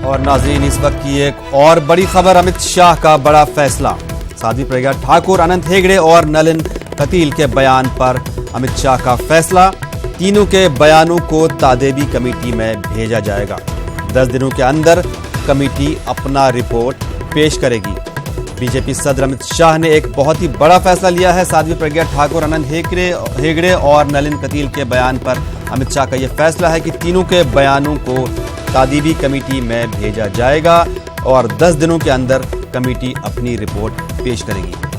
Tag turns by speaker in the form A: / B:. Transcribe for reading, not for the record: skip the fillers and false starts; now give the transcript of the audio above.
A: और नाज़रीन, इस वक्त की एक और बड़ी खबर, अमित शाह का बड़ा फैसला। साध्वी प्रज्ञा ठाकुर, अनंत हेगड़े और नलिन कतील के बयान पर अमित शाह का फैसला। तीनों के बयानों को तादेबी कमेटी में भेजा जाएगा। 10 दिनों के अंदर कमेटी अपना रिपोर्ट पेश करेगी। बीजेपी सदर अमित शाह ने एक बहुत ही बड़ा फैसला लिया है। साध्वी प्रज्ञा ठाकुर, अनंत हेगड़े और नलिन कतील के बयान पर अमित शाह का यह फैसला है कि तीनों के बयानों को तादीबी कमेटी में भेजा जाएगा और 10 दिनों के अंदर कमेटी अपनी रिपोर्ट पेश करेगी।